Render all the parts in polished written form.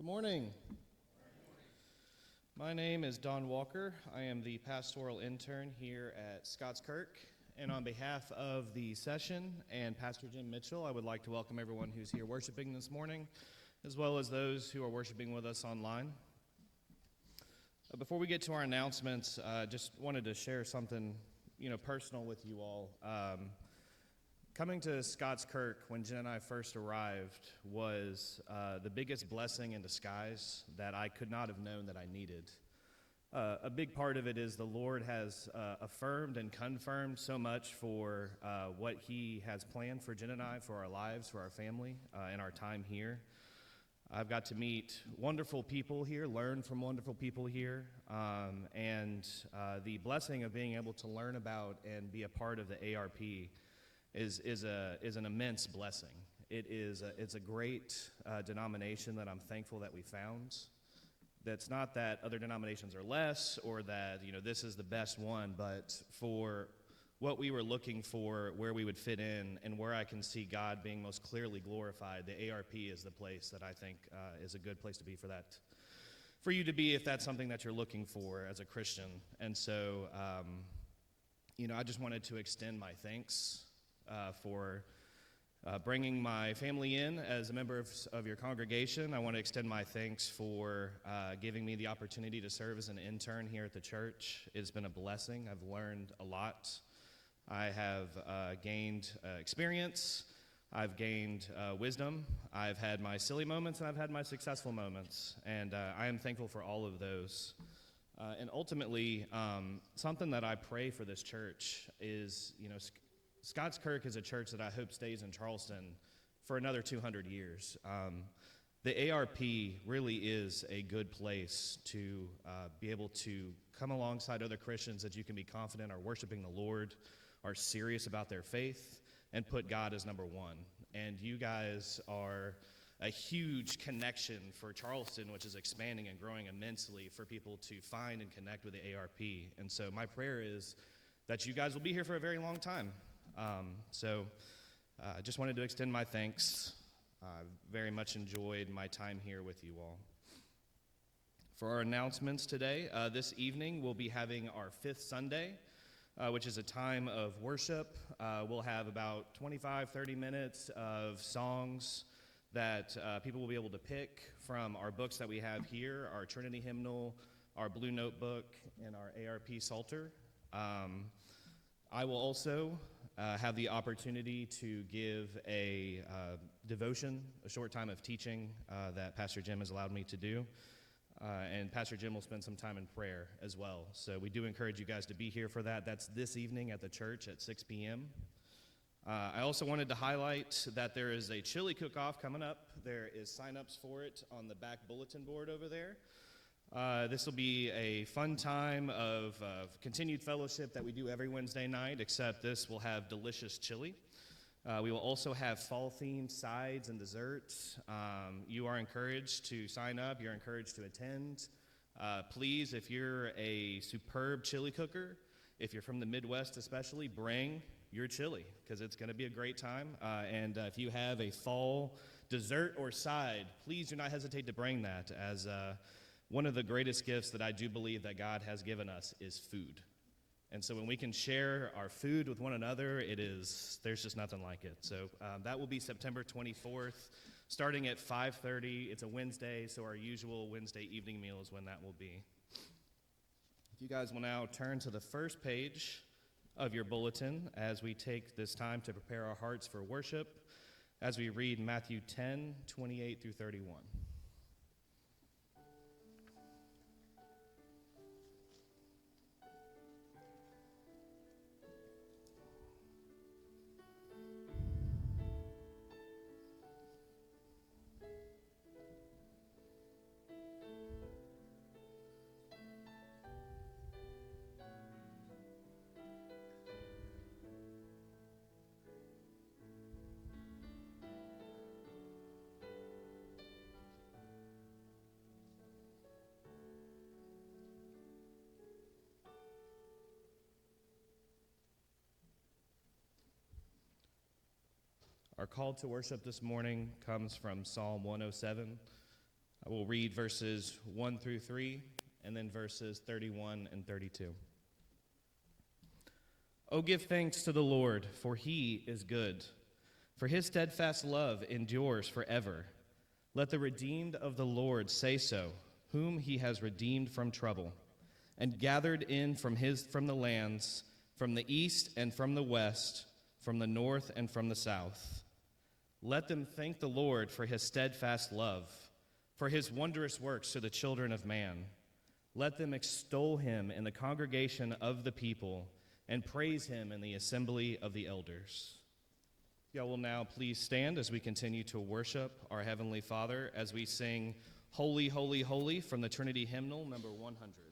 Good morning. My name is Don Walker. I am the pastoral intern here at Scots Kirk. And on behalf of the session and Pastor Jim Mitchell, I would like to welcome everyone who's here worshiping this morning, as well as those who are worshiping with us online. Before we get to our announcements, just wanted to share something, personal with you all. Coming to Scots Kirk when Jen and I first arrived was the biggest blessing in disguise that I could not have known that I needed. A big part of it is the Lord has affirmed and confirmed so much for what He has planned for Jen and I, for our lives, for our family, and our time here. I've got to meet wonderful people here, learn from wonderful people here, and the blessing of being able to learn about and be a part of the ARP is an immense blessing. It's a great denomination that I'm thankful that we found. That's not that other denominations are less or that this is the best one, but for what we were looking for, where we would fit in, and where I can see God being most clearly glorified, the ARP is the place that I think is a good place to be for you to be if that's something that you're looking for as a Christian. And so, I just wanted to extend my thanks for bringing my family in as a member of your congregation. I want to extend my thanks for giving me the opportunity to serve as an intern here at the church. It's been a blessing. I've learned a lot. I have gained experience. I've gained wisdom. I've had my silly moments and I've had my successful moments. And I am thankful for all of those. And ultimately, something that I pray for this church is, Scots Kirk is a church that I hope stays in Charleston for another 200 years. The ARP really is a good place to be able to come alongside other Christians that you can be confident are worshiping the Lord, are serious about their faith, and put God as number one. And you guys are a huge connection for Charleston, which is expanding and growing immensely for people to find and connect with the ARP. And so my prayer is that you guys will be here for a very long time. I just wanted to extend my thanks. Very much enjoyed my time here with you all. For our announcements today, this evening we'll be having our fifth Sunday, which is a time of worship. We'll have about 25-30 minutes of songs that people will be able to pick from our books that we have here, our Trinity hymnal, our Blue Notebook, and our ARP Psalter. I will also have the opportunity to give a devotion, a short time of teaching that Pastor Jim has allowed me to do. And Pastor Jim will spend some time in prayer as well. So we do encourage you guys to be here for that. That's this evening at the church at 6 p.m. I also wanted to highlight that there is a chili cook-off coming up. There is sign-ups for it on the back bulletin board over there. This will be a fun time of continued fellowship that we do every Wednesday night, except this will have delicious chili. We will also have fall-themed sides and desserts. You are encouraged to sign up. You're encouraged to attend. Please, if you're a superb chili cooker, if you're from the Midwest especially, bring your chili because it's going to be a great time. And if you have a fall dessert or side, please do not hesitate to bring that as one of the greatest gifts that I do believe that God has given us is food. And so when we can share our food with one another, there's just nothing like it. So that will be September 24th, starting at 5:30. It's a Wednesday, so our usual Wednesday evening meal is when that will be. If you guys will now turn to the first page of your bulletin as we take this time to prepare our hearts for worship, as we read Matthew 10:28 through 31. Our call to worship this morning comes from Psalm 107. I will read verses 1 through 3 and then verses 31 and 32. Oh, give thanks to the Lord, for he is good, for his steadfast love endures forever. Let the redeemed of the Lord say so, whom he has redeemed from trouble, and gathered in from the lands, from the east and from the west, from the north and from the south. Let them thank the Lord for his steadfast love, for his wondrous works to the children of man. Let them extol him in the congregation of the people, and praise him in the assembly of the elders. Y'all will now please stand as we continue to worship our Heavenly Father as we sing Holy, Holy, Holy from the Trinity Hymnal, number 100.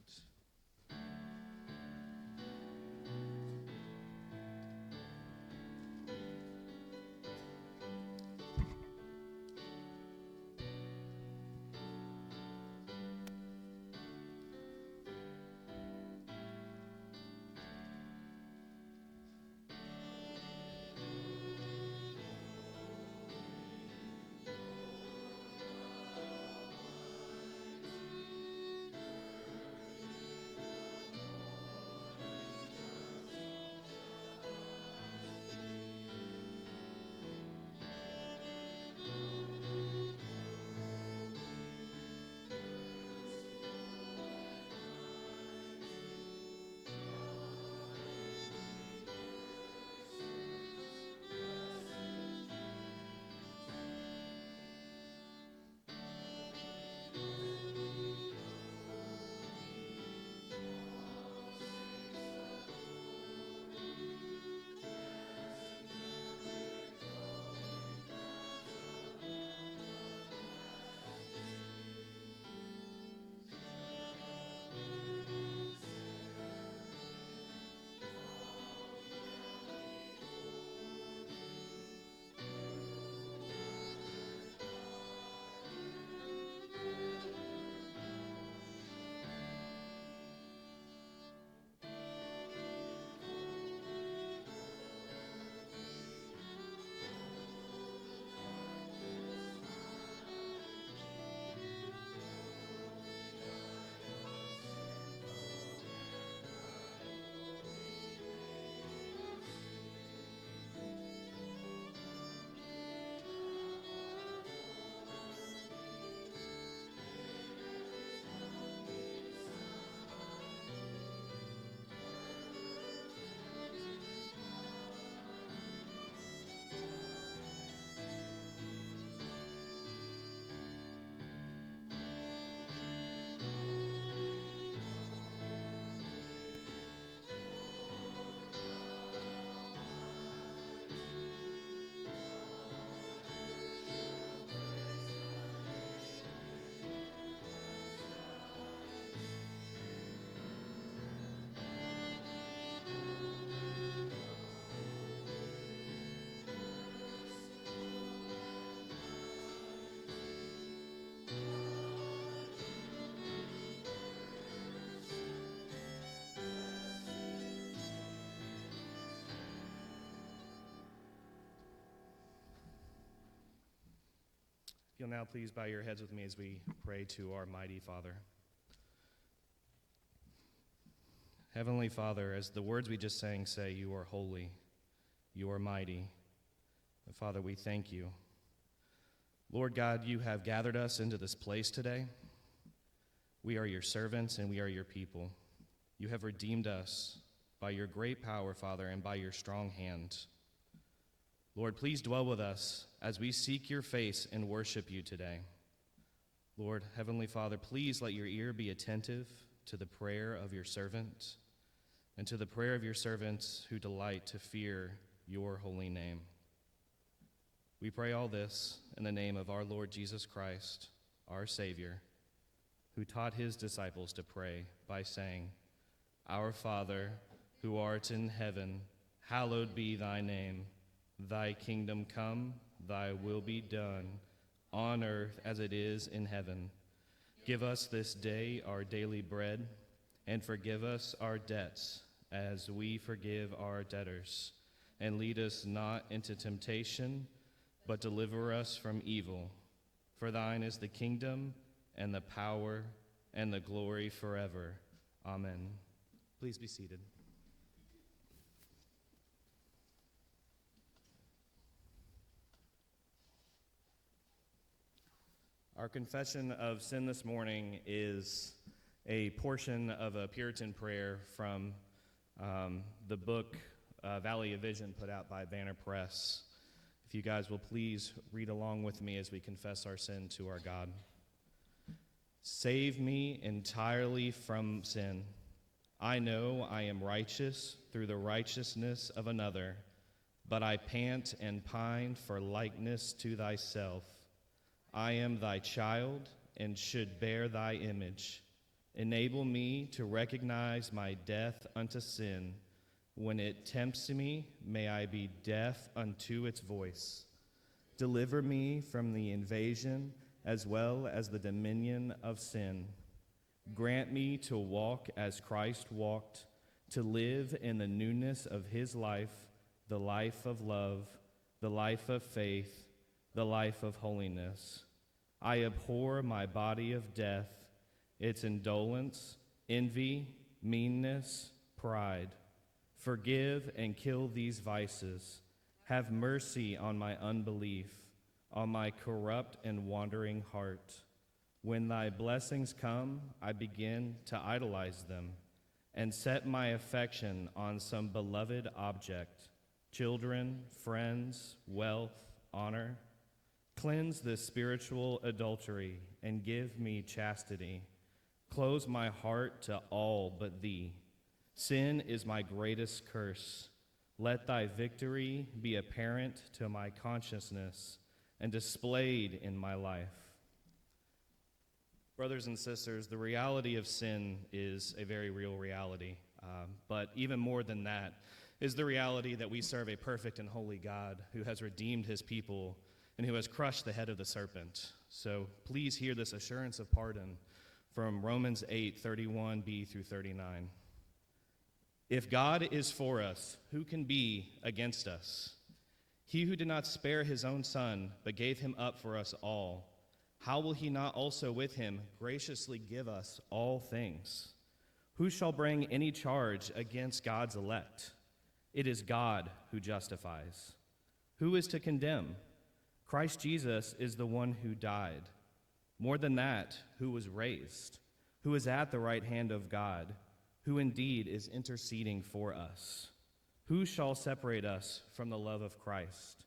If you'll now please bow your heads with me as we pray to our mighty Father. Heavenly Father, as the words we just sang say, you are holy, you are mighty. And Father, we thank you. Lord God, you have gathered us into this place today. We are your servants and we are your people. You have redeemed us by your great power, Father, and by your strong hand. Lord, please dwell with us as we seek your face and worship you today. Lord, Heavenly Father, please let your ear be attentive to the prayer of your servant and to the prayer of your servants who delight to fear your holy name. We pray all this in the name of our Lord Jesus Christ, our Savior, who taught his disciples to pray by saying, Our Father, who art in heaven, hallowed be thy name. Thy kingdom come, thy will be done, on earth as it is in heaven. Give us this day our daily bread, and forgive us our debts, as we forgive our debtors. And lead us not into temptation, but deliver us from evil. For thine is the kingdom, and the power and the glory forever. Amen. Please be seated. Our confession of sin this morning is a portion of a Puritan prayer from the book Valley of Vision put out by Banner Press. If you guys will please read along with me as we confess our sin to our God. Save me entirely from sin. I know I am righteous through the righteousness of another, but I pant and pine for likeness to thyself. I am thy child and should bear thy image. Enable me to recognize my death unto sin. When it tempts me, may I be deaf unto its voice. Deliver me from the invasion as well as the dominion of sin. Grant me to walk as Christ walked, to live in the newness of his life, the life of love, the life of faith, the life of holiness. I abhor my body of death, its indolence, envy, meanness, pride. Forgive and kill these vices. Have mercy on my unbelief, on my corrupt and wandering heart. When thy blessings come, I begin to idolize them and set my affection on some beloved object, children, friends, wealth, honor. Cleanse this spiritual adultery and give me chastity. Close my heart to all but thee. Sin is my greatest curse. Let thy victory be apparent to my consciousness and displayed in my life. Brothers and sisters, the reality of sin is a very real reality. But even more than that is the reality that we serve a perfect and holy God who has redeemed his people and who has crushed the head of the serpent. So please hear this assurance of pardon from Romans 8:31b through 39. If God is for us, who can be against us? He who did not spare his own son, but gave him up for us all, how will he not also with him graciously give us all things? Who shall bring any charge against God's elect? It is God who justifies. Who is to condemn? Christ Jesus is the one who died. More than that, who was raised, who is at the right hand of God, who indeed is interceding for us. Who shall separate us from the love of Christ?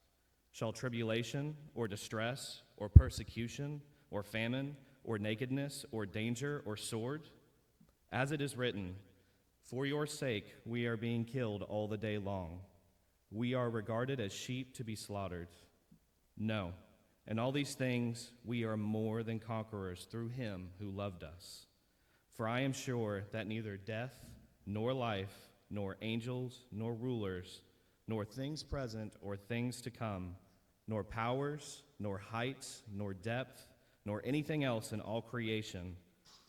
Shall tribulation or distress or persecution or famine or nakedness or danger or sword? As it is written, for your sake we are being killed all the day long. We are regarded as sheep to be slaughtered. No, in all these things we are more than conquerors through him who loved us. For I am sure that neither death, nor life, nor angels, nor rulers, nor things present or things to come, nor powers, nor height, nor depth, nor anything else in all creation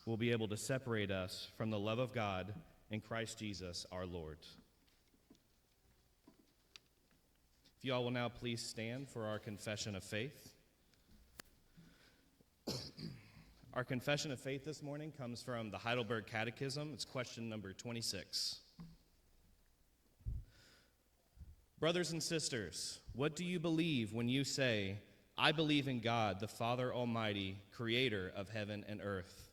will be able to separate us from the love of God in Christ Jesus our Lord. If you all will now please stand for our confession of faith. Our confession of faith this morning comes from the Heidelberg Catechism. It's question number 26. Brothers and sisters, what do you believe when you say, I believe in God, the Father Almighty, creator of heaven and earth,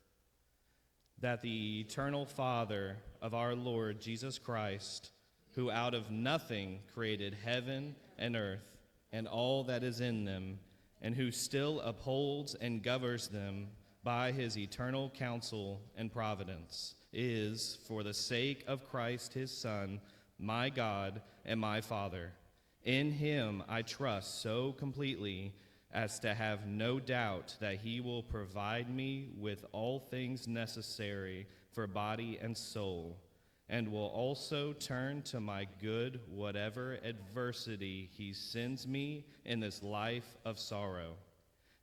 that the eternal Father of our Lord Jesus Christ, who out of nothing created heaven and earth and all that is in them, and who still upholds and governs them by his eternal counsel and providence, is, for the sake of Christ his Son, my God and my Father. In him I trust so completely as to have no doubt that he will provide me with all things necessary for body and soul, and will also turn to my good whatever adversity he sends me in this life of sorrow.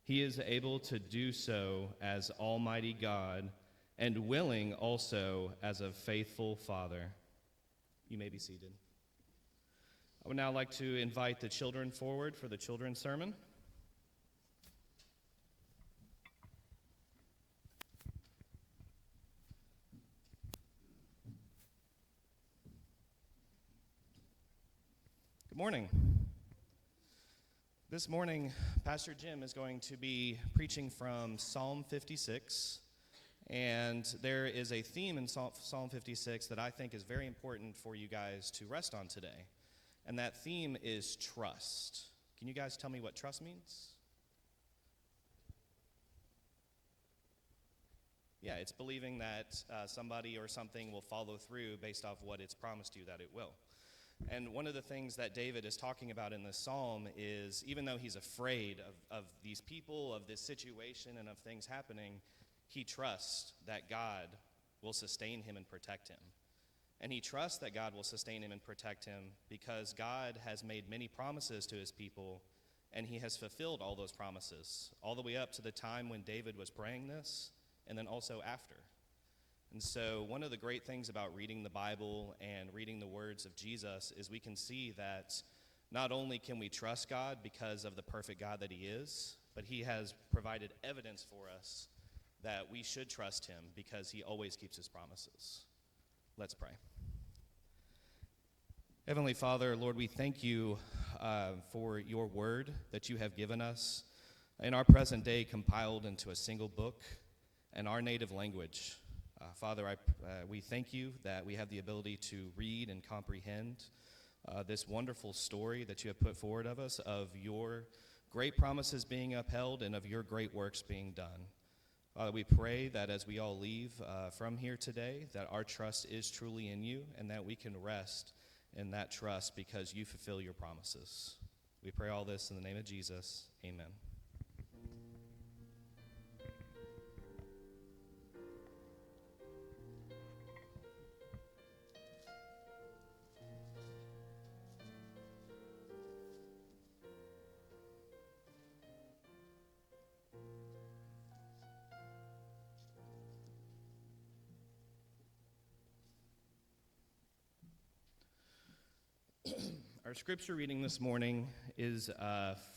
He is able to do so as Almighty God, and willing also as a faithful Father. You may be seated. I would now like to invite the children forward for the children's sermon. Good morning. This morning, Pastor Jim is going to be preaching from Psalm 56, and there is a theme in Psalm 56 that I think is very important for you guys to rest on today, and that theme is trust. Can you guys tell me what trust means? Yeah, it's believing that somebody or something will follow through based off what it's promised you that it will. And one of the things that David is talking about in this psalm is, even though he's afraid of these people, of this situation, and of things happening, he trusts that God will sustain him and protect him. And he trusts that God will sustain him and protect him because God has made many promises to his people, and he has fulfilled all those promises, all the way up to the time when David was praying this, and then also after. And so one of the great things about reading the Bible and reading the words of Jesus is we can see that not only can we trust God because of the perfect God that he is, but he has provided evidence for us that we should trust him because he always keeps his promises. Let's pray. Heavenly Father, Lord, we thank you for your word that you have given us in our present day, compiled into a single book in our native language. Father, we thank you that we have the ability to read and comprehend this wonderful story that you have put forward of us, of your great promises being upheld and of your great works being done. Father, we pray that as we all leave from here today, that our trust is truly in you and that we can rest in that trust because you fulfill your promises. We pray all this in the name of Jesus. Amen. Our scripture reading this morning is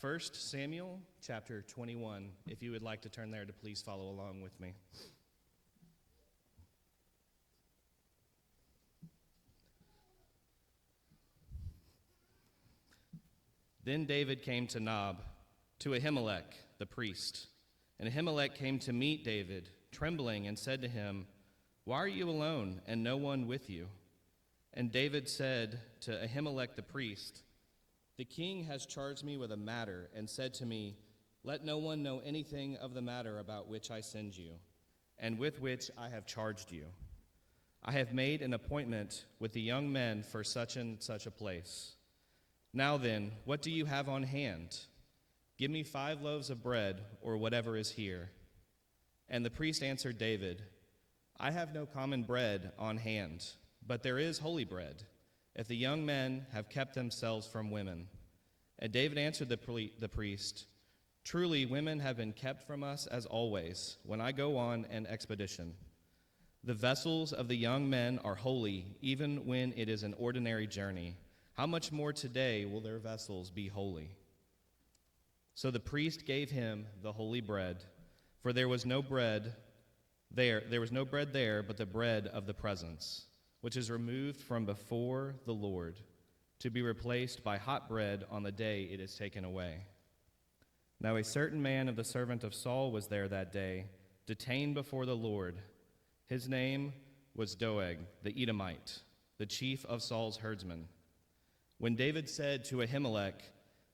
1 Samuel chapter 21. If you would like to turn there to please follow along with me. Then David came to Nob, to Ahimelech the priest. And Ahimelech came to meet David, trembling, and said to him, "Why are you alone, and no one with you?" And David said to Ahimelech the priest, "The king has charged me with a matter and said to me, 'Let no one know anything of the matter about which I send you, and with which I have charged you. I have made an appointment with the young men for such and such a place. Now then, what do you have on hand? Give me 5 loaves of bread, or whatever is here.' And the priest answered David, 'I have no common bread on hand, but there is holy bread, if the young men have kept themselves from women.' And David answered the priest, 'Truly women have been kept from us as always, when I go on an expedition. The vessels of the young men are holy, even when it is an ordinary journey. How much more today will their vessels be holy?' So the priest gave him the holy bread, for there was no bread there, but the bread of the presence, which is removed from before the Lord, to be replaced by hot bread on the day it is taken away. Now a certain man of the servant of Saul was there that day, detained before the Lord. His name was Doeg, the Edomite, the chief of Saul's herdsmen. When David said to Ahimelech,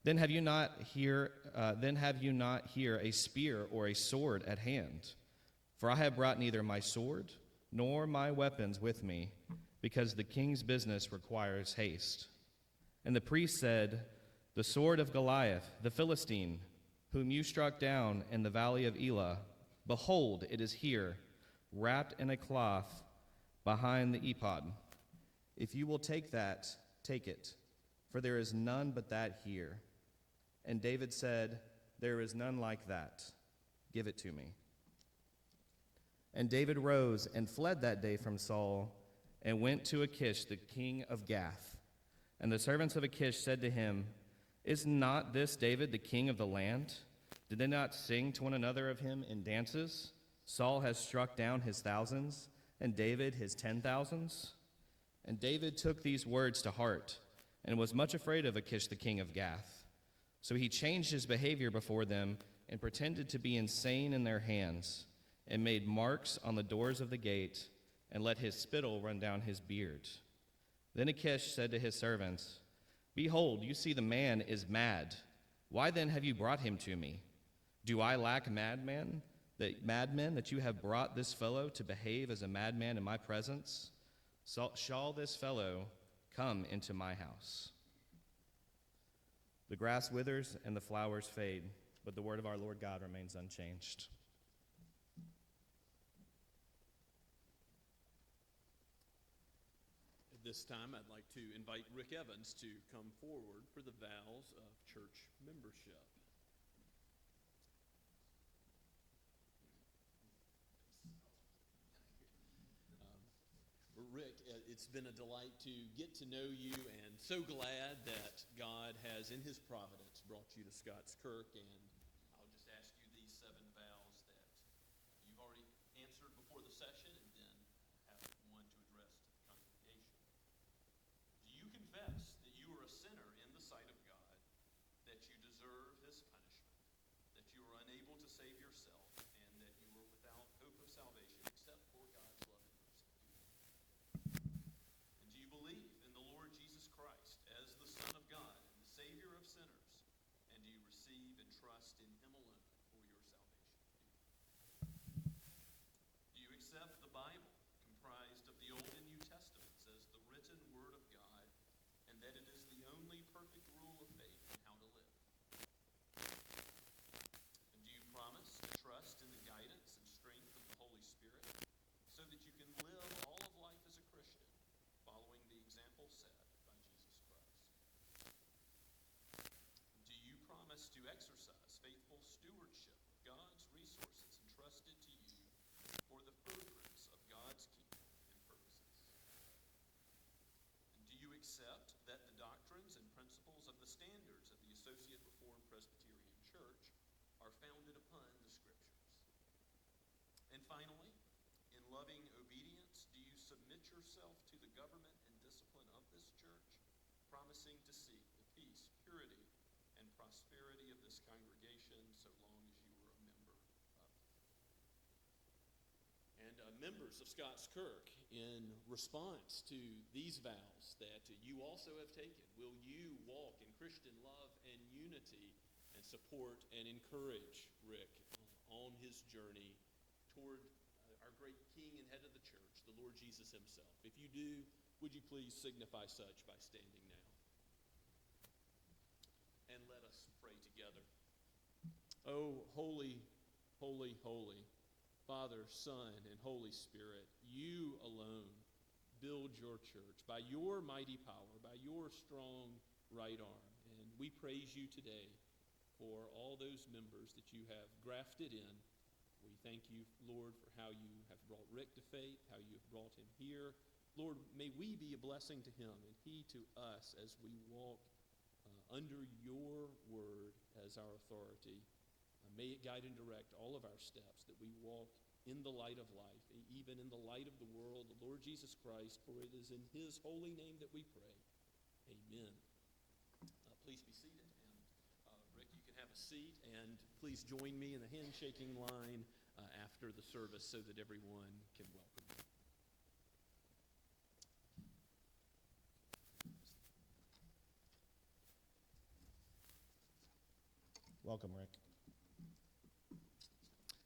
'Then have you not here a spear or a sword at hand? For I have brought neither my sword nor my weapons with me, because the king's business requires haste.' And the priest said, 'The sword of Goliath, the Philistine, whom you struck down in the valley of Elah, behold, it is here, wrapped in a cloth behind the ephod. If you will take that, take it, for there is none but that here.' And David said, 'There is none like that. Give it to me.' And David rose and fled that day from Saul and went to Achish, the king of Gath. And the servants of Achish said to him, 'Is not this David, the king of the land? Did they not sing to one another of him in dances? Saul has struck down his thousands, and David his 10,000s.' And David took these words to heart, and was much afraid of Achish the king of Gath. So he changed his behavior before them and pretended to be insane in their hands, and made marks on the doors of the gate, and let his spittle run down his beard. Then Achish said to his servants, "Behold, you see the man is mad. Why then have you brought him to me? Do I lack madmen that you have brought this fellow to behave as a madman in my presence? Shall this fellow come into my house?" The grass withers and the flowers fade, but the word of our Lord God remains unchanged. At this time, I'd like to invite Rick Evans to come forward for the vows of church membership. Rick, it's been a delight to get to know you, and so glad that God has, in his providence, brought you to Scots Kirk. And I'll just ask you these 7 vows that you've already answered before the session, and then have one to address to the congregation. Do you confess that you are a sinner in the sight of God, that you deserve his punishment, that you are unable to save yourself, and that you are without hope of salvation except for God's love and mercy? And do you believe in the Lord Jesus Christ as the Son of God and the Savior of sinners? And do you receive and trust in him alone for your salvation? Do you accept the Bible, comprised of the Old and New Testaments, as the written Word of God, and that it is the only perfect rule of faith in how to live? And do you promise to trust in the guidance and strength of the Holy Spirit, so that you can live all of life as a Christian, following the example set by Jesus Christ? Do you promise to exercise faithful stewardship of God's resources entrusted to you for the furtherance of God's kingdom and purposes? And do you accept that the doctrines and principles of the standards of the Associate Reformed Presbyterian Church are founded upon the Scriptures? And finally, in loving obedience, do you submit yourself to the government and discipline of this church, promising to seek the peace, purity, and prosperity of this congregation so long as you are a member of it? And members of Scots Kirk, in response to these vows that you also have taken, will you walk in Christian love and unity and support and encourage Rick on his journey toward our great King and head of the church, the Lord Jesus himself? If you do, would you please signify such by standing now? And let us pray together. Oh, holy, holy, holy, Father, Son, and Holy Spirit, you alone build your church by your mighty power, by your strong right arm. And we praise you today for all those members that you have grafted in. We thank you, Lord, for how you have brought Rick to faith, how you have brought him here. Lord, may we be a blessing to him and he to us as we walk under your word as our authority. May it guide and direct all of our steps, that we walk in the light of life, even in the light of the world, the Lord Jesus Christ, for it is in his holy name that we pray. Amen. Please be seated. And Rick, you can have a seat, and please join me in the handshaking line after the service so that everyone can welcome you. Welcome, Rick.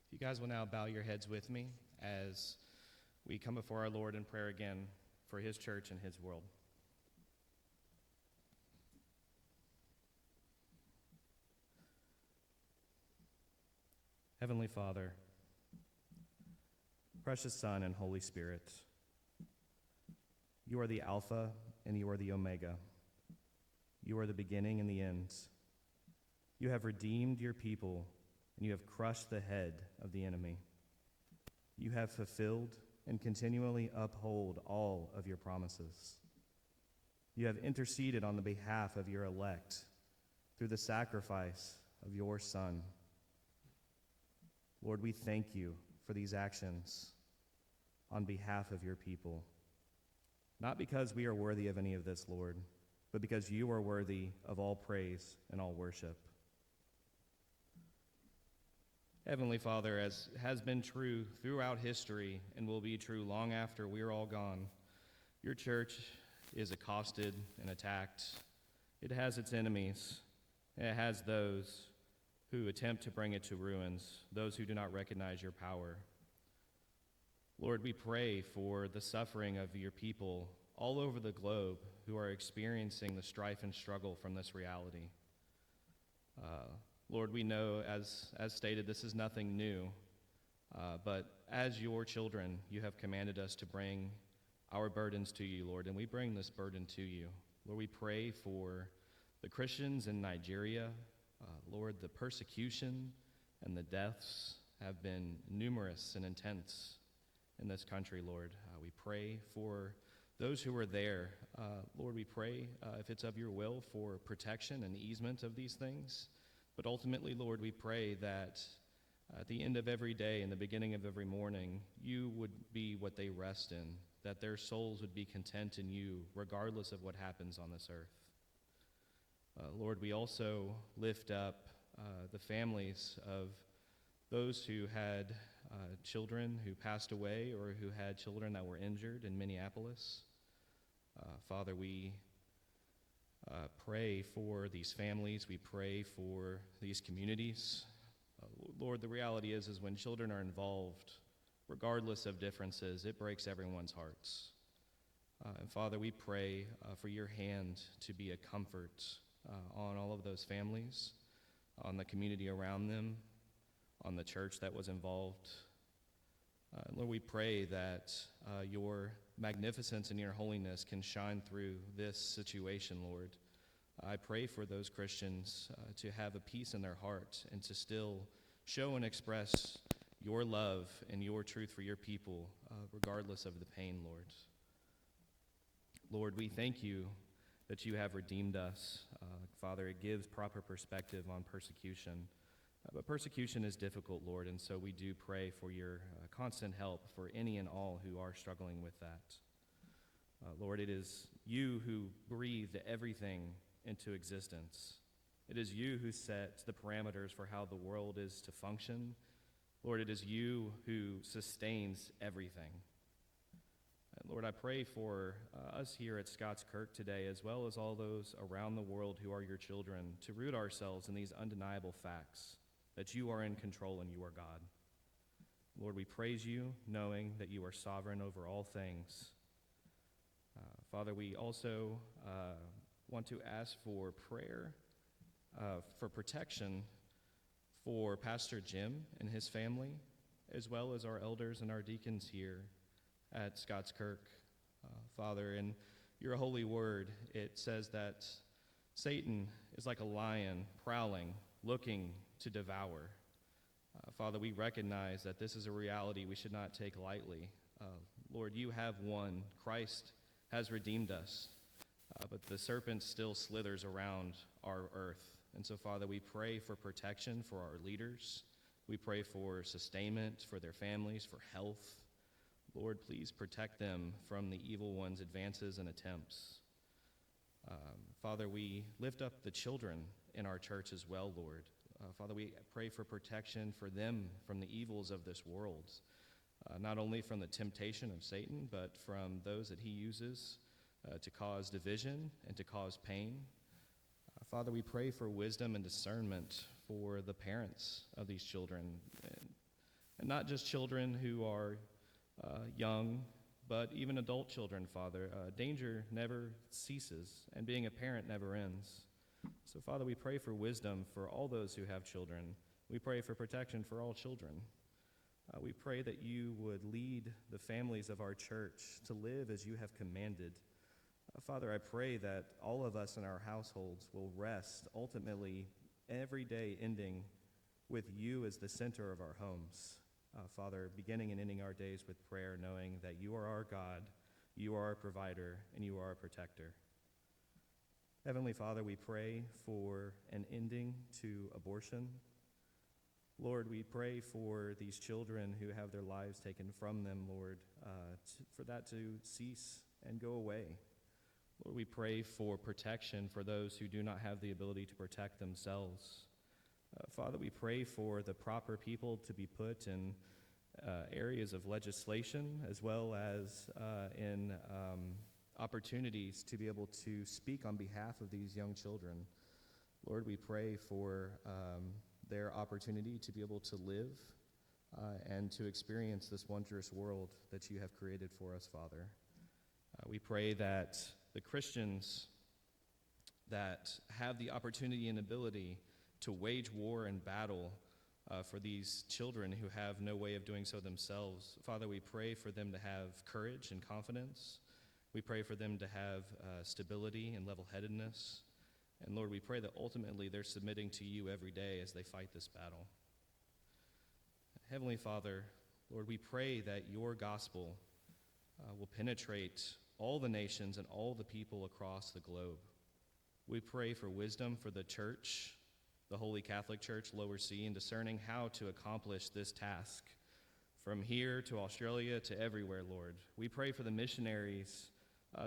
If you guys will now bow your heads with me as we come before our Lord in prayer again for his church and his world. Heavenly Father, precious Son and Holy Spirit, you are the Alpha and you are the Omega. You are the beginning and the end. You have redeemed your people, and you have crushed the head of the enemy. You have fulfilled and continually uphold all of your promises. You have interceded on the behalf of your elect through the sacrifice of your Son. Lord, we thank you for these actions on behalf of your people, not because we are worthy of any of this, Lord, but because you are worthy of all praise and all worship. Heavenly Father, as has been true throughout history and will be true long after we're all gone, your church is accosted and attacked. It has its enemies. It has those who attempt to bring it to ruins, those who do not recognize your power. Lord, we pray for the suffering of your people all over the globe who are experiencing the strife and struggle from this reality. Lord, we know, as stated, this is nothing new, but as your children, you have commanded us to bring our burdens to you, Lord, and we bring this burden to you. Lord, we pray for the Christians in Nigeria. Lord, the persecution and the deaths have been numerous and intense in this country, Lord. We pray for those who are there. Lord, we pray, if it's of your will, for protection and easement of these things. But ultimately, Lord, we pray that at the end of every day and the beginning of every morning, you would be what they rest in, that their souls would be content in you, regardless of what happens on this earth. Lord, we also lift up the families of those who had children who passed away or who had children that were injured in Minneapolis. Father, we pray for these families. We pray for these communities. Lord, the reality is when children are involved, regardless of differences, it breaks everyone's hearts. And Father, we pray for your hand to be a comfort on all of those families, on the community around them, on the church that was involved. Lord, we pray that your magnificence and your holiness can shine through this situation, Lord. I pray for those Christians to have a peace in their heart and to still show and express your love and your truth for your people, regardless of the pain, Lord. Lord, we thank you that you have redeemed us. Father, it gives proper perspective on persecution. But persecution is difficult, Lord, and so we do pray for your constant help for any and all who are struggling with that. Lord, it is you who breathed everything into existence. It is you who set the parameters for how the world is to function. Lord, it is you who sustains everything. And Lord, I pray for us here at Scots Kirk today, as well as all those around the world who are your children, to root ourselves in these undeniable facts that you are in control and you are God. Lord, we praise you, knowing that you are sovereign over all things. Father, we also want to ask for prayer, for protection for Pastor Jim and his family, as well as our elders and our deacons here at Scots Kirk. Father, in your holy word, it says that Satan is like a lion prowling, looking to devour. Father, we recognize that this is a reality we should not take lightly. Lord, you have won. Christ has redeemed us, but the serpent still slithers around our earth. And so, Father, we pray for protection for our leaders. We pray for sustainment for their families, for health. Lord, please protect them from the evil one's advances and attempts. Father, we lift up the children in our church as well, Lord. Father, we pray for protection for them from the evils of this world, not only from the temptation of Satan, but from those that he uses to cause division and to cause pain. Father, we pray for wisdom and discernment for the parents of these children, and not just children who are young, but even adult children, Father. Danger never ceases, and being a parent never ends. So, Father, we pray for wisdom for all those who have children. We pray for protection for all children. We pray that you would lead the families of our church to live as you have commanded. Father, I pray that all of us in our households will rest, ultimately, every day ending with you as the center of our homes. Father, beginning and ending our days with prayer, knowing that you are our God, you are our provider, and you are our protector. Heavenly Father, we pray for an ending to abortion. Lord, we pray for these children who have their lives taken from them, Lord, for that to cease and go away. Lord, we pray for protection for those who do not have the ability to protect themselves. Father, we pray for the proper people to be put in areas of legislation as well as in opportunities to be able to speak on behalf of these young children. Lord, we pray for their opportunity to be able to live and to experience this wondrous world that you have created for us, Father. We pray that the Christians that have the opportunity and ability to wage war and battle for these children who have no way of doing so themselves, Father, we pray for them to have courage and confidence. We pray for them to have stability and level-headedness. And Lord, we pray that ultimately they're submitting to you every day as they fight this battle. Heavenly Father, Lord, we pray that your gospel will penetrate all the nations and all the people across the globe. We pray for wisdom for the church, the Holy Catholic Church, Lower C, in discerning how to accomplish this task from here to Australia to everywhere, Lord. We pray for the missionaries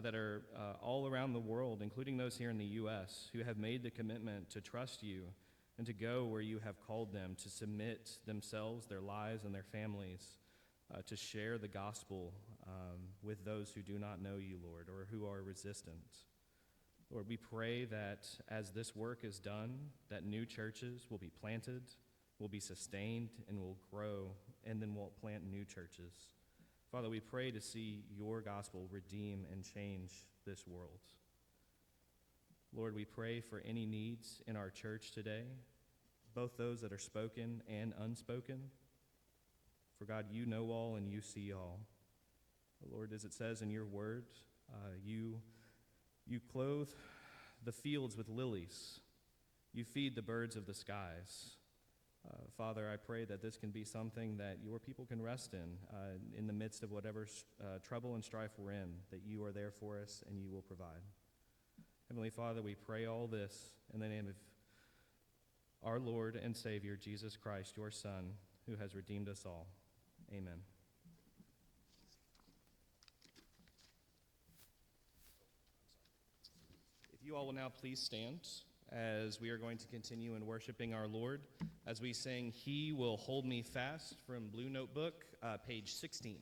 that are all around the world, including those here in the U.S., who have made the commitment to trust you and to go where you have called them, to submit themselves, their lives, and their families, to share the gospel with those who do not know you, Lord, or who are resistant. Lord, we pray that as this work is done, that new churches will be planted, will be sustained, and will grow, and then we'll plant new churches. Father, we pray to see your gospel redeem and change this world. Lord, we pray for any needs in our church today, both those that are spoken and unspoken. For God, you know all and you see all. Lord, as it says in your word, you clothe the fields with lilies. You feed the birds of the skies. Father, I pray that this can be something that your people can rest in the midst of whatever trouble and strife we're in, that you are there for us and you will provide. Heavenly Father, we pray all this in the name of our Lord and Savior, Jesus Christ, your Son, who has redeemed us all. Amen. If you all will now please stand as we are going to continue in worshiping our Lord as we sing He Will Hold Me Fast from Blue Notebook, page 16.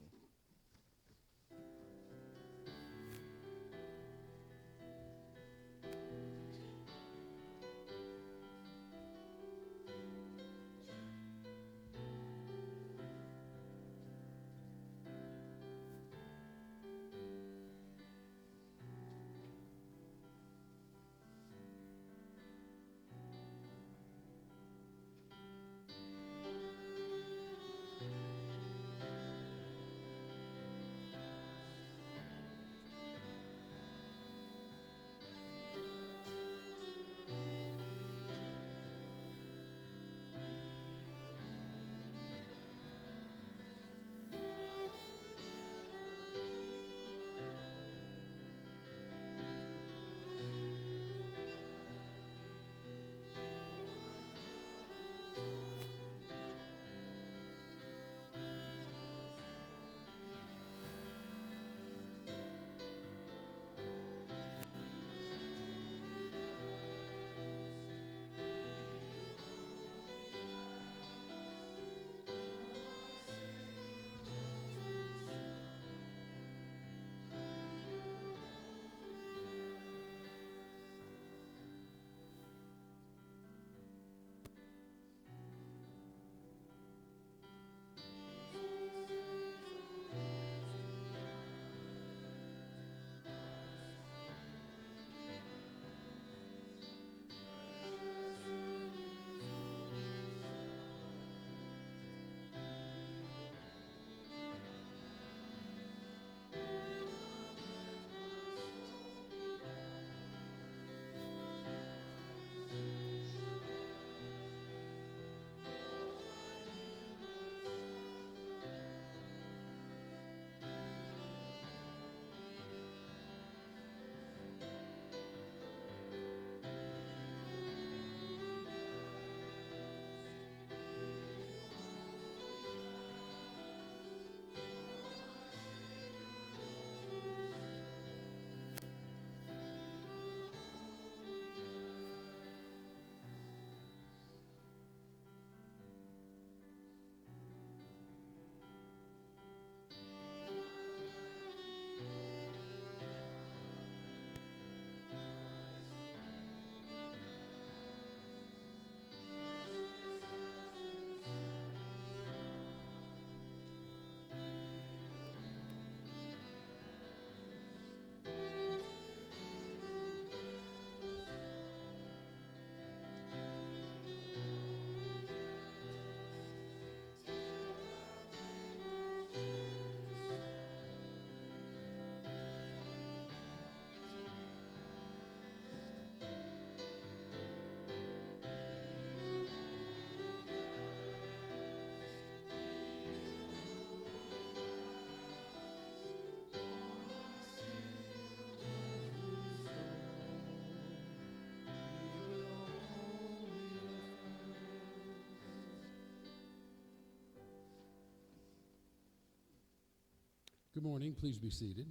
Good morning. Please be seated.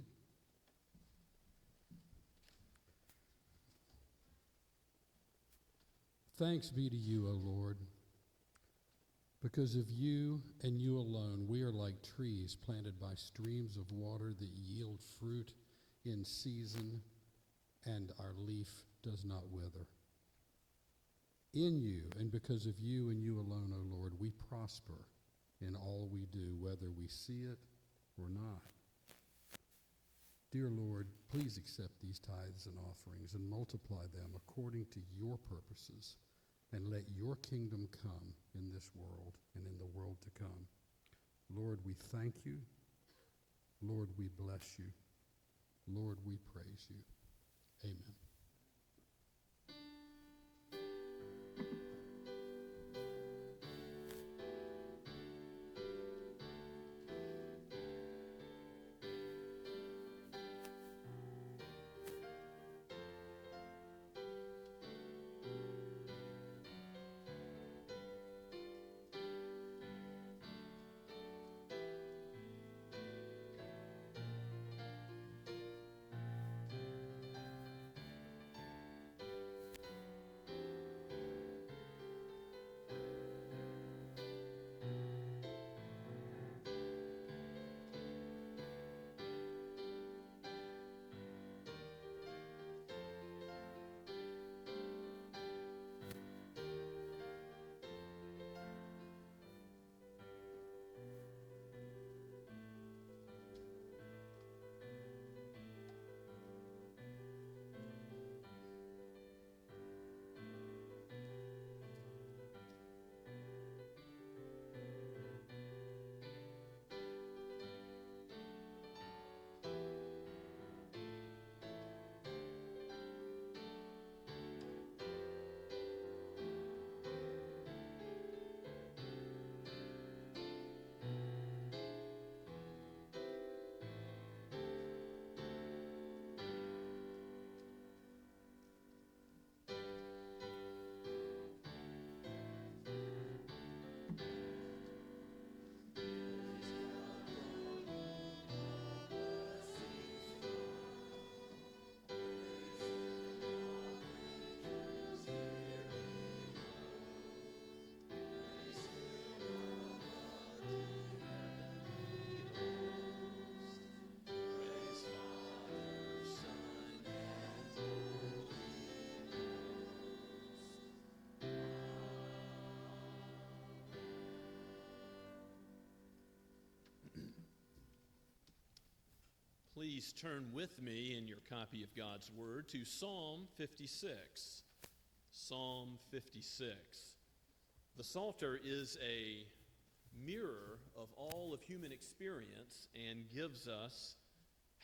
Thanks be to you, O Lord. Because of you and you alone, we are like trees planted by streams of water that yield fruit in season, and our leaf does not wither. In you, and because of you and you alone, O Lord, we prosper in all we do, whether we see it or not. Dear Lord, please accept these tithes and offerings and multiply them according to your purposes, and let your kingdom come in this world and in the world to come. Lord, we thank you. Lord, we bless you. Lord, we praise you. Amen. Please turn with me in your copy of God's Word to Psalm 56. Psalm 56. The Psalter is a mirror of all of human experience and gives us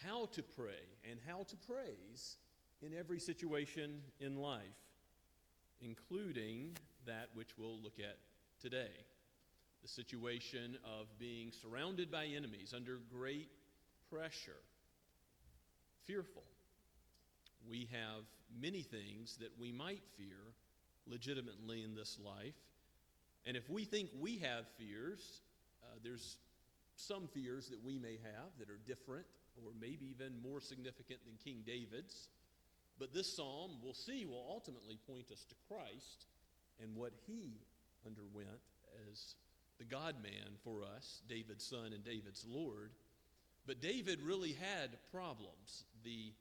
how to pray and how to praise in every situation in life, including that which we'll look at today, the situation of being surrounded by enemies under great pressure, fearful. We have many things that we might fear legitimately in this life. And if we think we have fears, there's some fears that we may have that are different or maybe even more significant than King David's. But this psalm, we'll see, will ultimately point us to Christ and what he underwent as the God-man for us, David's son and David's Lord. But David really had problems. The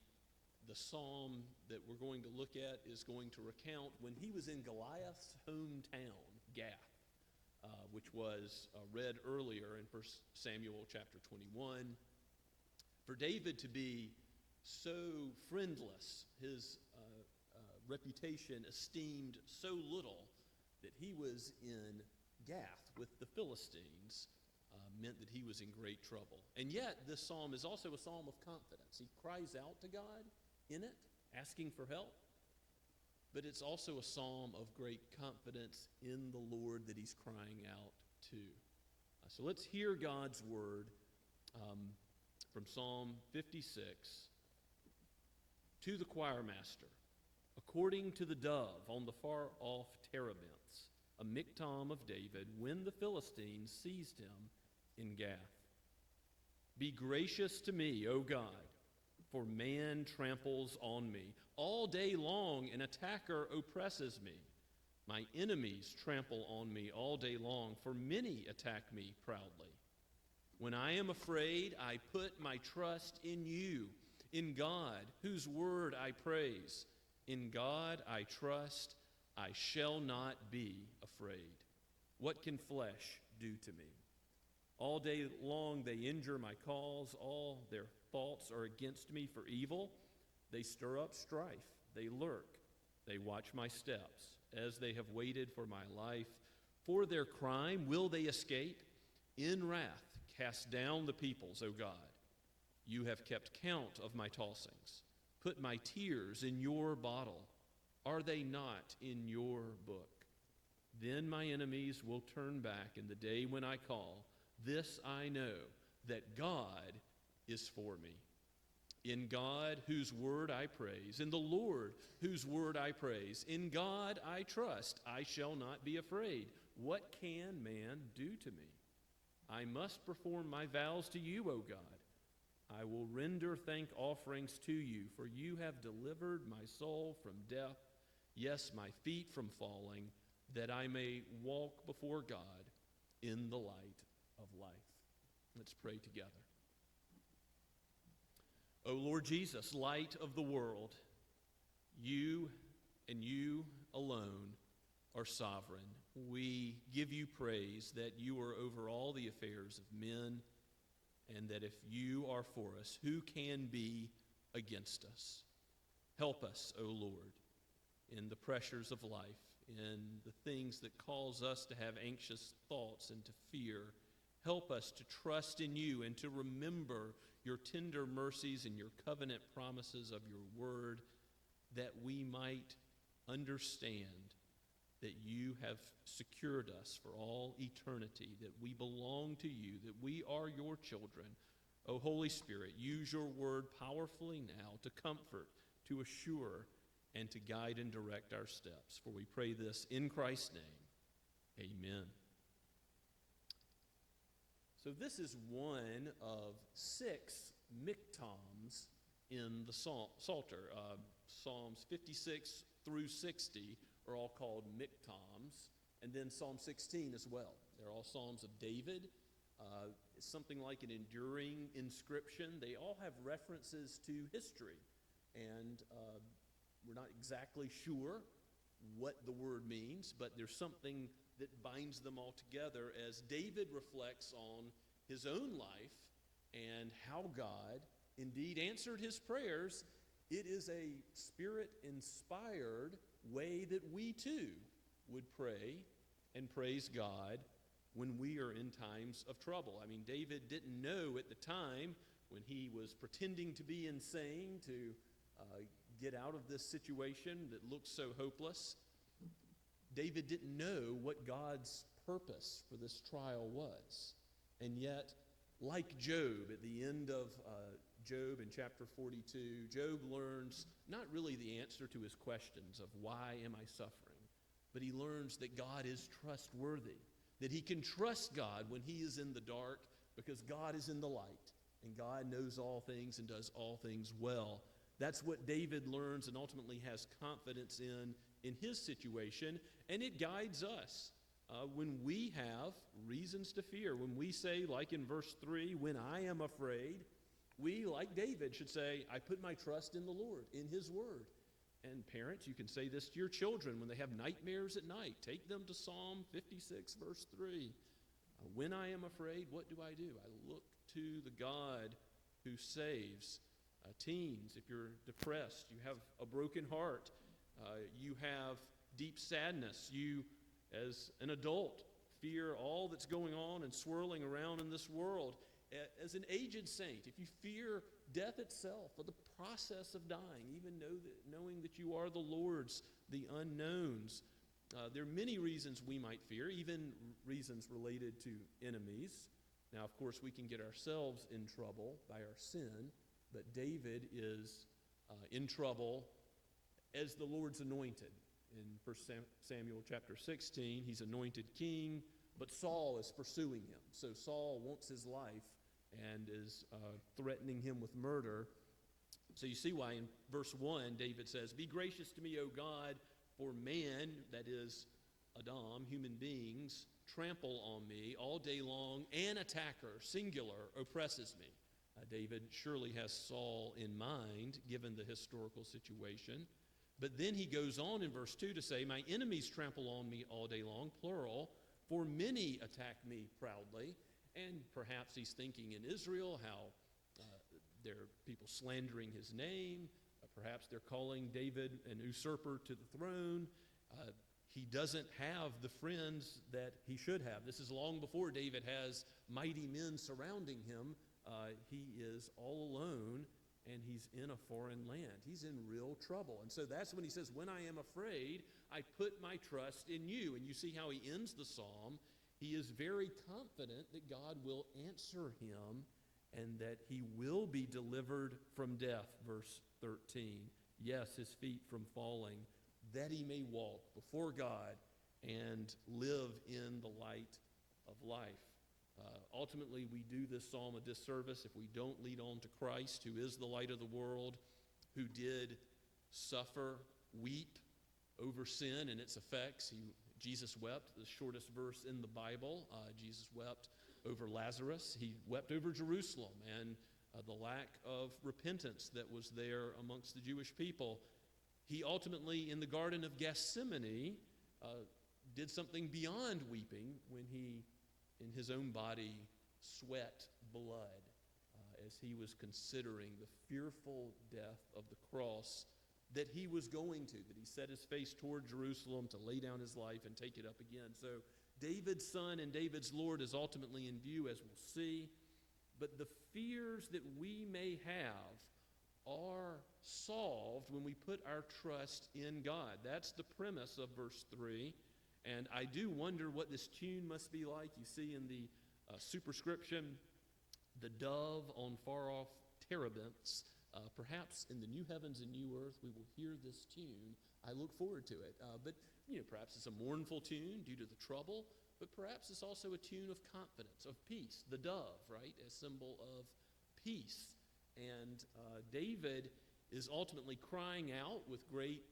psalm that we're going to look at is going to recount when he was in Goliath's hometown, Gath, which was read earlier in 1 Samuel chapter 21. For David to be so friendless, his reputation esteemed so little, that he was in Gath with the Philistines, meant that he was in great trouble. And yet, this psalm is also a psalm of confidence. He cries out to God in it, asking for help. But it's also a psalm of great confidence in the Lord that he's crying out to. So let's hear God's word from Psalm 56 to the choir master. According to the dove on the far-off terebinths, a miktam of David, when the Philistines seized him in Gath. Be gracious to me, O God, for man tramples on me. All day long an attacker oppresses me. My enemies trample on me all day long, for many attack me proudly. When I am afraid, I put my trust in you, in God, whose word I praise. In God I trust, I shall not be afraid. What can flesh do to me? All day long they injure my cause. All their thoughts are against me for evil. They stir up strife. They lurk. They watch my steps. As they have waited for my life, for their crime will they escape? In wrath cast down the peoples, O God. You have kept count of my tossings. Put my tears in your bottle. Are they not in your book? Then my enemies will turn back in the day when I call. This I know, that God is for me. In God, whose word I praise, in the Lord, whose word I praise, in God I trust, I shall not be afraid. What can man do to me? I must perform my vows to you, O God. I will render thank offerings to you, for you have delivered my soul from death, yes, my feet from falling, that I may walk before God in the light of life. Let's pray together. O Lord Jesus, light of the world, you and you alone are sovereign. We give you praise that you are over all the affairs of men, and that if you are for us, who can be against us? Help us, O Lord, in the pressures of life, in the things that cause us to have anxious thoughts and to fear. Help us to trust in you and to remember your tender mercies and your covenant promises of your word, that we might understand that you have secured us for all eternity, that we belong to you, that we are your children. O Holy Spirit, use your word powerfully now to comfort, to assure, and to guide and direct our steps. For we pray this in Christ's name. Amen. So this is one of 6 miktoms in the Psalter. Psalms 56 through 60 are all called miktoms, and then Psalm 16 as well. They're all Psalms of David. It's something like an enduring inscription. They all have references to history, and we're not exactly sure what the word means, but there's something that binds them all together as David reflects on his own life and how God indeed answered his prayers. It is a Spirit-inspired way that we too would pray and praise God when we are in times of trouble. I mean, David didn't know at the time when he was pretending to be insane to get out of this situation that looked so hopeless. David didn't know what God's purpose for this trial was. And yet, like Job, at the end of Job in chapter 42, Job learns not really the answer to his questions of why am I suffering, but he learns that God is trustworthy, that he can trust God when he is in the dark because God is in the light, and God knows all things and does all things well. That's what David learns and ultimately has confidence in his situation, and it guides us when we have reasons to fear. When we say, like in verse 3, when I am afraid, we, like David, should say, I put my trust in the Lord, in his word. And parents, you can say this to your children when they have nightmares at night. Take them to Psalm 56, verse 3. When I am afraid, what do? I look to the God who saves. Teens, if you're depressed, you have a broken heart, you have deep sadness, you, as an adult, fear all that's going on and swirling around in this world. As an aged saint, if you fear death itself or the process of dying, even knowing that you are the Lord's, the unknowns, there are many reasons we might fear, even reasons related to enemies. Now, of course, we can get ourselves in trouble by our sin, but David is in trouble as the Lord's anointed. In 1 Samuel chapter 16, he's anointed king, but Saul is pursuing him. So Saul wants his life, and is threatening him with murder. So you see why in verse 1, David says, "Be gracious to me, O God, for man," that is Adam, human beings, "trample on me all day long. An attacker," singular, "oppresses me." David surely has Saul in mind, given the historical situation. But then he goes on in verse 2 to say, "My enemies trample on me all day long," plural, "for many attack me proudly." And perhaps he's thinking in Israel how there are people slandering his name. Perhaps they're calling David an usurper to the throne. He doesn't have the friends that he should have. This is long before David has mighty men surrounding him. He is all alone, and he's in a foreign land. He's in real trouble. And so that's when he says, "When I am afraid, I put my trust in you." And you see how he ends the psalm. He is very confident that God will answer him and that he will be delivered from death. Verse 13. Yes, his feet from falling, that he may walk before God and live in the light of life. Ultimately, we do this psalm a disservice if we don't lead on to Christ, who is the light of the world, who did suffer, weep over sin and its effects. Jesus wept, the shortest verse in the Bible. Jesus wept over Lazarus. He wept over Jerusalem and the lack of repentance that was there amongst the Jewish people. He ultimately, in the Garden of Gethsemane, did something beyond weeping when he, in his own body, sweat blood as he was considering the fearful death of the cross that he was going to, that he set his face toward Jerusalem to lay down his life and take it up again. So David's son and David's Lord is ultimately in view, as we'll see. But the fears that we may have are solved when we put our trust in God. That's the premise of verse 3. And I do wonder what this tune must be like. You see in the superscription, "The dove on far-off terebinths." Perhaps in the new heavens and new earth we will hear this tune. I look forward to it. But perhaps it's a mournful tune due to the trouble, but perhaps it's also a tune of confidence, of peace. The dove, right, a symbol of peace. And David is ultimately crying out with great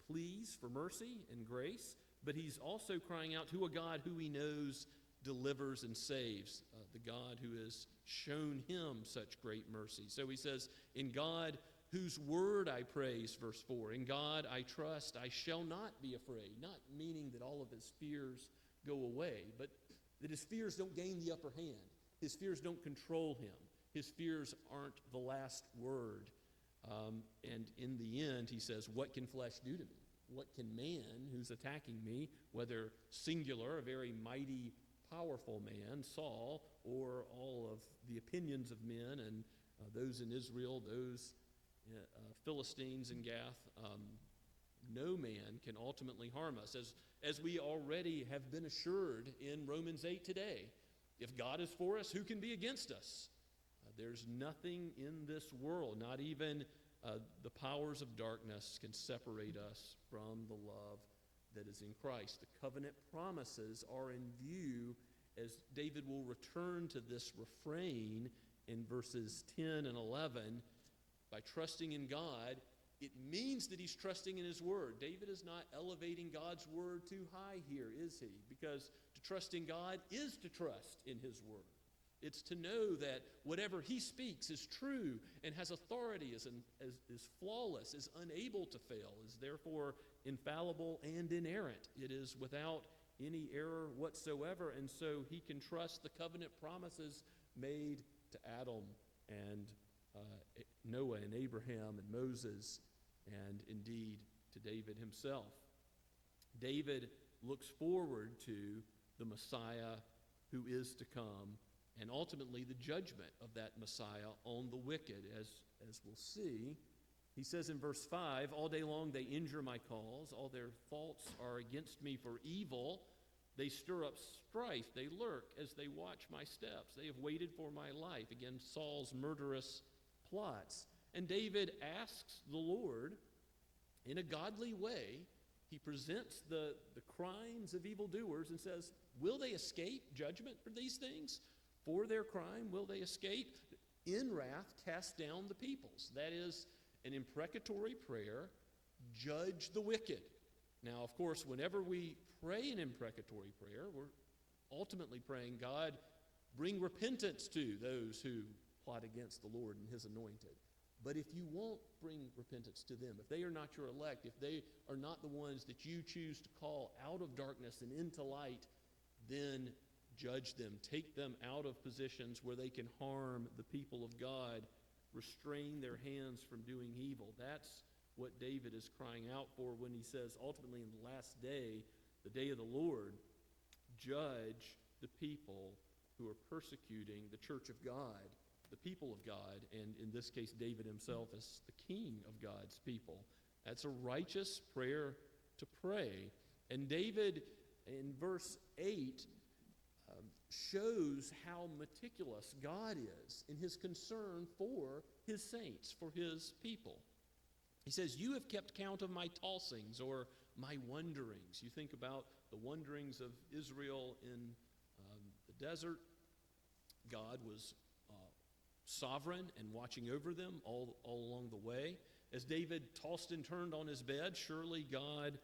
pleas for mercy and grace, but he's also crying out to a God who he knows delivers and saves, the God who has shown him such great mercy. So he says, "In God, whose word I praise," verse 4, "in God I trust, I shall not be afraid." Not meaning that all of his fears go away, but that his fears don't gain the upper hand. His fears don't control him. His fears aren't the last word. And in the end, he says, "What can flesh do to me? What can man who's attacking me," whether singular, a very mighty, powerful man, Saul, or all of the opinions of men and those in Israel, those Philistines in Gath, no man can ultimately harm us. As we already have been assured in Romans 8 today, if God is for us, who can be against us? There's nothing in this world, not even the powers of darkness, can separate us from the love that is in Christ. The covenant promises are in view as David will return to this refrain in verses 10 and 11. By trusting in God, it means that he's trusting in his word. David is not elevating God's word too high here, is he? Because to trust in God is to trust in his word. It's to know that whatever he speaks is true and has authority, is flawless, is unable to fail, is therefore infallible and inerrant. It is without any error whatsoever, and so he can trust the covenant promises made to Adam and Noah and Abraham and Moses, and indeed to David himself. David looks forward to the Messiah who is to come, and ultimately the judgment of that Messiah on the wicked, as we'll see. He says in verse 5, "All day long they injure my cause. All their faults are against me for evil. They stir up strife. They lurk as they watch my steps. They have waited for my life against Saul's murderous plots." And David asks the Lord in a godly way he presents the crimes of evildoers and says, will they escape judgment for these things? For their crime, will they escape? In wrath, cast down the peoples. That is an imprecatory prayer, judge the wicked. Now, of course, whenever we pray an imprecatory prayer, we're ultimately praying, God, bring repentance to those who plot against the Lord and his anointed. But if you won't bring repentance to them, if they are not your elect, if they are not the ones that you choose to call out of darkness and into light, then judge them. Take them out of positions where they can harm the people of God, restrain their hands from doing evil. That's what David is crying out for when he says, ultimately in the last day, the day of the Lord, judge the people who are persecuting the church of God, the people of God, and in this case, David himself as the king of God's people. That's a righteous prayer to pray. And David, in verse 8, shows how meticulous God is in his concern for his saints, for his people. He says, you have kept count of my tossings or my wanderings. You think about the wanderings of Israel in the desert. God was sovereign and watching over them all along the way. As David tossed and turned on his bed, surely God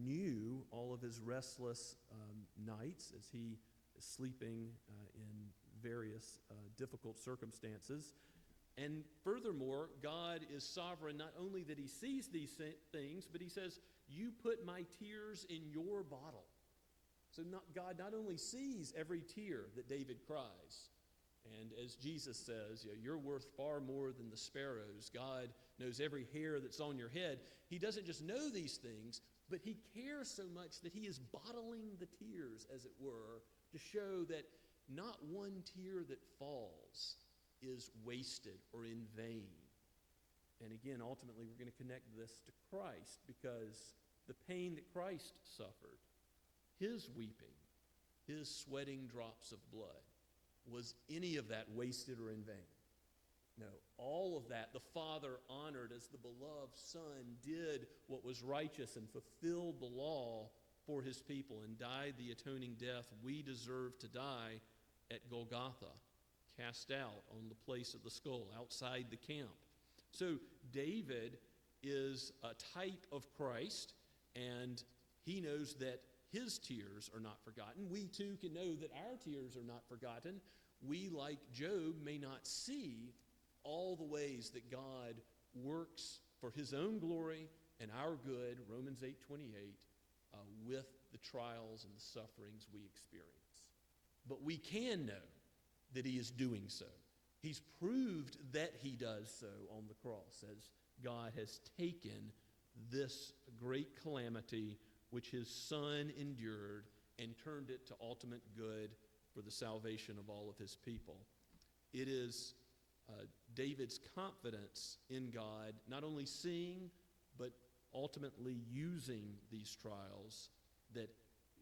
knew all of his restless nights as he is sleeping in various difficult circumstances. And furthermore, God is sovereign, not only that he sees these things, but he says, you put my tears in your bottle. So God not only sees every tear that David cries, and as Jesus says, you're worth far more than the sparrows. God knows every hair that's on your head. He doesn't just know these things, but he cares so much that he is bottling the tears, as it were, to show that not one tear that falls is wasted or in vain. And again, ultimately, we're going to connect this to Christ, because the pain that Christ suffered, his weeping, his sweating drops of blood, was any of that wasted or in vain? No, all of that the Father honored as the beloved Son did what was righteous and fulfilled the law for his people and died the atoning death we deserve to die at Golgotha, cast out on the place of the skull, outside the camp. So David is a type of Christ, and he knows that his tears are not forgotten. We too can know that our tears are not forgotten. We, like Job, may not see all the ways that God works for his own glory and our good, Romans 8:28, with the trials and the sufferings we experience. But we can know that he is doing so. He's proved that he does so on the cross, as God has taken this great calamity which his Son endured and turned it to ultimate good for the salvation of all of his people. It is David's confidence in God, not only seeing, but ultimately using these trials, that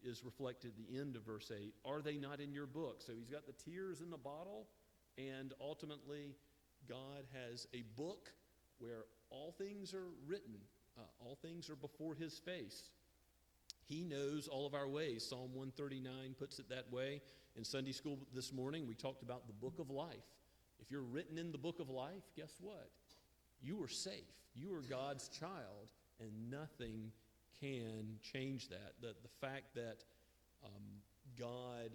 is reflected at the end of verse 8. Are they not in your book? So he's got the tears in the bottle, and ultimately God has a book where all things are written, all things are before his face. He knows all of our ways. Psalm 139 puts it that way. In Sunday school this morning, we talked about the book of life. If you're written in the book of life, guess what? You are safe. You are God's child, and nothing can change that. The fact that God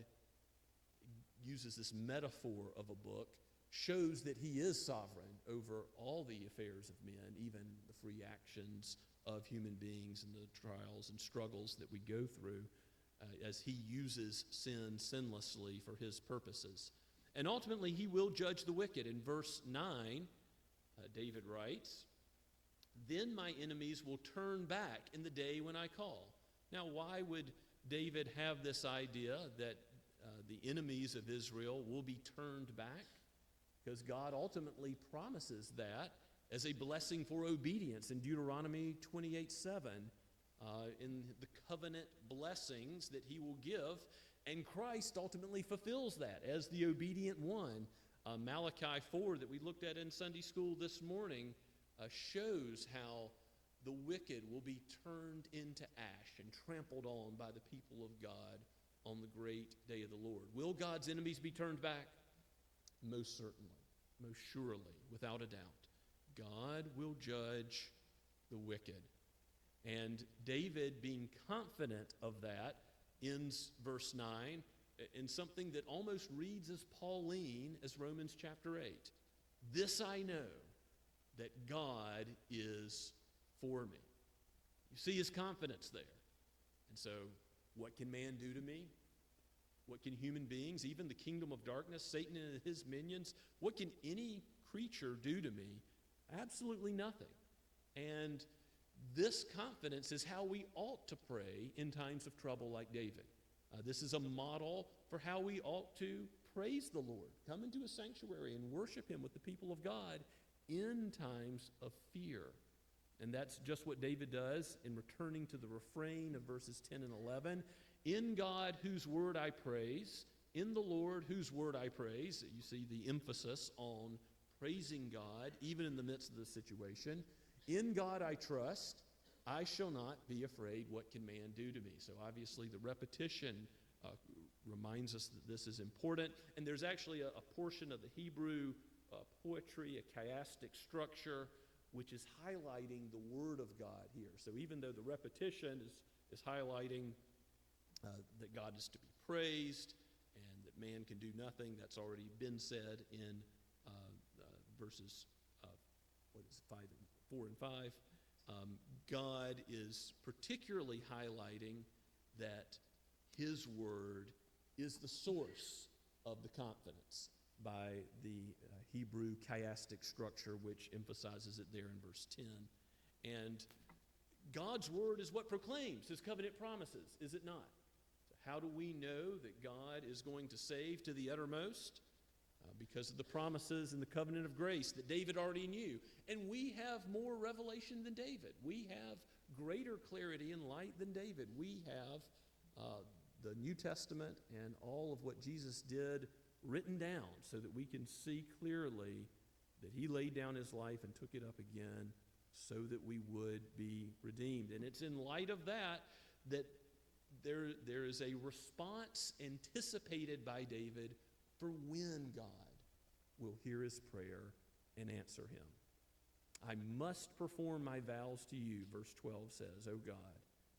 uses this metaphor of a book shows that he is sovereign over all the affairs of men, even the free actions of human beings and the trials and struggles that we go through as he uses sin sinlessly for his purposes. And ultimately, he will judge the wicked. In verse 9, David writes, then my enemies will turn back in the day when I call. Now, why would David have this idea that the enemies of Israel will be turned back? Because God ultimately promises that as a blessing for obedience in Deuteronomy 28:7, in the covenant blessings that he will give, and Christ ultimately fulfills that as the obedient one. Malachi 4 that we looked at in Sunday school this morning shows how the wicked will be turned into ash and trampled on by the people of God on the great day of the Lord. Will God's enemies be turned back? Most certainly, most surely, without a doubt. God will judge the wicked. And David, being confident of that, ends verse 9 in something that almost reads as Pauline as Romans chapter 8. This I know, that God is for me. You see his confidence there. And so, what can man do to me? What can human beings, even the kingdom of darkness, Satan and his minions, what can any creature do to me? Absolutely nothing. And this confidence is how we ought to pray in times of trouble like David. This is a model for how we ought to praise the Lord. Come into a sanctuary and worship him with the people of God in times of fear. And that's just what David does in returning to the refrain of verses 10 and 11. In God, whose word I praise, in the Lord, whose word I praise. You see the emphasis on praising God, even in the midst of the situation. In God I trust, I shall not be afraid. What can man do to me? So obviously the repetition reminds us that this is important. And there's actually a portion of the Hebrew poetry, a chiastic structure, which is highlighting the word of God here. So even though the repetition is highlighting that God is to be praised and that man can do nothing, that's already been said in verses 4 and 5. God is particularly highlighting that his word is the source of the confidence by the Hebrew chiastic structure, which emphasizes it there in verse 10. And God's word is what proclaims his covenant promises, is it not? So how do we know that God is going to save to the uttermost? Because of the promises in the covenant of grace that David already knew. And we have more revelation than David. We have greater clarity and light than David. We have the New Testament and all of what Jesus did written down so that we can see clearly that he laid down his life and took it up again so that we would be redeemed. And it's in light of that that there is a response anticipated by David for when God will hear his prayer and answer him. I must perform my vows to you, verse 12 says, O God,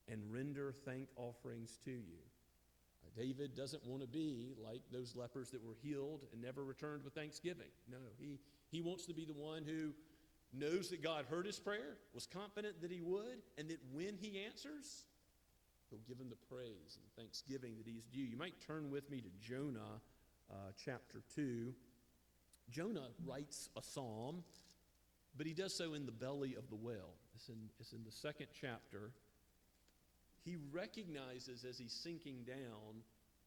and render thank offerings to you. David doesn't want to be like those lepers that were healed and never returned with thanksgiving. No, he wants to be the one who knows that God heard his prayer, was confident that he would, and that when he answers, he'll give him the praise and thanksgiving that he's due. You might turn with me to Jonah chapter 2. Jonah writes a psalm, but he does so in the belly of the whale. It's in the second chapter. He recognizes as he's sinking down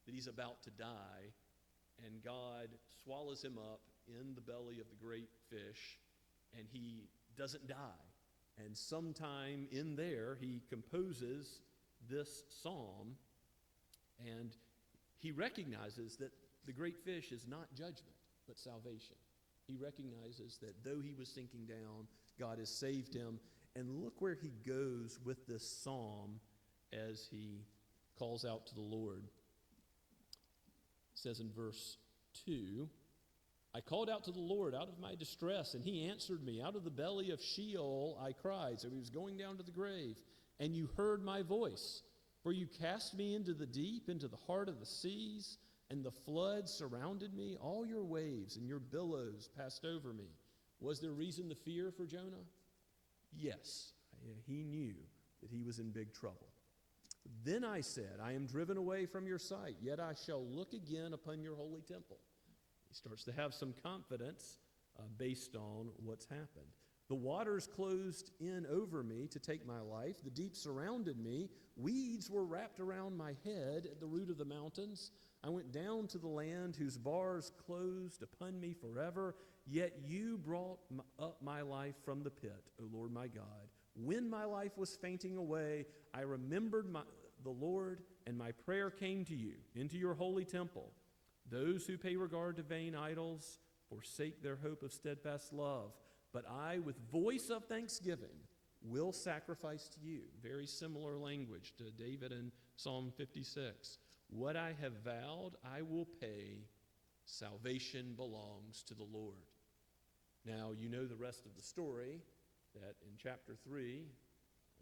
that he's about to die, and God swallows him up in the belly of the great fish, and he doesn't die. And sometime in there, he composes this psalm, and he recognizes that the great fish is not judgment, but salvation. He recognizes that though he was sinking down, God has saved him. And look where he goes with this psalm as he calls out to the Lord. It says in verse 2, I called out to the Lord out of my distress, and he answered me. Out of the belly of Sheol I cried. So he was going down to the grave. And you heard my voice. For you cast me into the deep, into the heart of the seas, and the flood surrounded me. All your waves and your billows passed over me. Was there reason to fear for Jonah? Yes. He knew that he was in big trouble. Then I said, I am driven away from your sight, yet I shall look again upon your holy temple. He starts to have some confidence based on what's happened. The waters closed in over me to take my life. The deep surrounded me. Weeds were wrapped around my head at the root of the mountains. I went down to the land whose bars closed upon me forever. Yet you brought up my life from the pit, O Lord my God. When my life was fainting away, I remembered the Lord, and my prayer came to you, into your holy temple. Those who pay regard to vain idols forsake their hope of steadfast love. But I, with voice of thanksgiving, will sacrifice to you. Very similar language to David in Psalm 56. What I have vowed, I will pay. Salvation belongs to the Lord. Now, you know the rest of the story, that in chapter 3,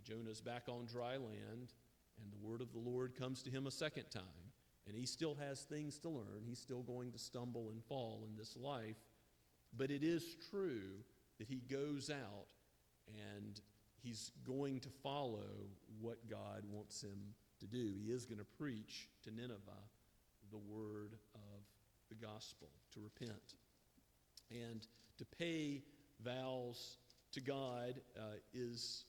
Jonah's back on dry land, and the word of the Lord comes to him a second time. And he still has things to learn. He's still going to stumble and fall in this life. But it is true that he goes out and he's going to follow what God wants him to do. He is going to preach to Nineveh the word of the gospel, to repent. And to pay vows to God is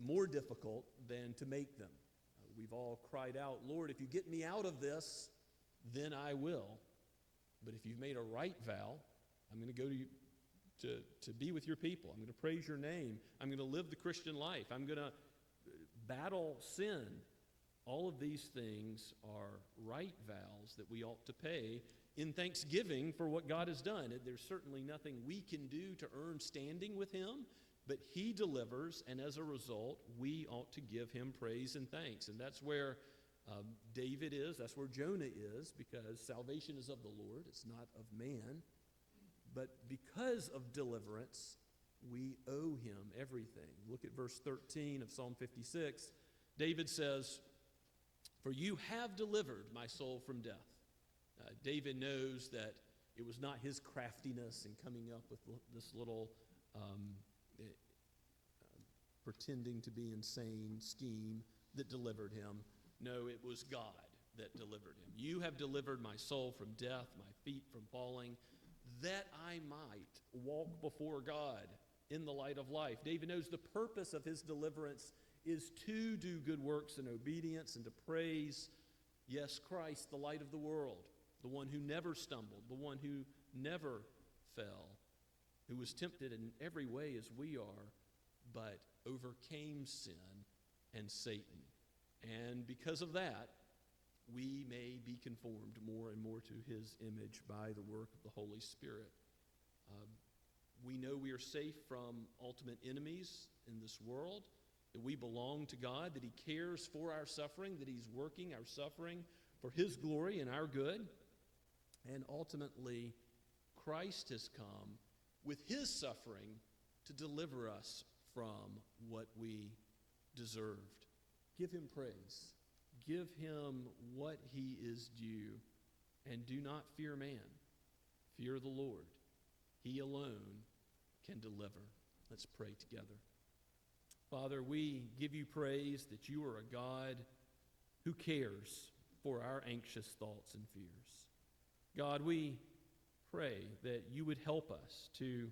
more difficult than to make them. We've all cried out, Lord, if you get me out of this, then I will. But if you've made a right vow, I'm going to go to be with your people. I'm going to praise your name. I'm going to live the Christian life. I'm going to battle sin. All of these things are right vows that we ought to pay in thanksgiving for what God has done. There's certainly nothing we can do to earn standing with him, but he delivers, and as a result, we ought to give him praise and thanks. And that's where David is, that's where Jonah is, because salvation is of the Lord, it's not of man. But because of deliverance, we owe him everything. Look at verse 13 of Psalm 56. David says, "For you have delivered my soul from death." David knows that it was not his craftiness in coming up with this little pretending to be insane scheme that delivered him. No, it was God that delivered him. You have delivered my soul from death, my feet from falling, that I might walk before God in the light of life. David knows the purpose of his deliverance is to do good works in obedience and to praise, yes, Christ, the light of the world, the one who never stumbled, the one who never fell, who was tempted in every way as we are, but overcame sin and Satan. And because of that, we may be conformed more and more to his image by the work of the Holy Spirit. We know we are safe from ultimate enemies in this world, that we belong to God, that he cares for our suffering, that he's working our suffering for his glory and our good. And ultimately, Christ has come with his suffering to deliver us from what we deserved. Give him praise. Give him what he is due. And do not fear man. Fear the Lord. He alone can deliver. Let's pray together. Father, we give you praise that you are a God who cares for our anxious thoughts and fears. God, we pray that you would help us to,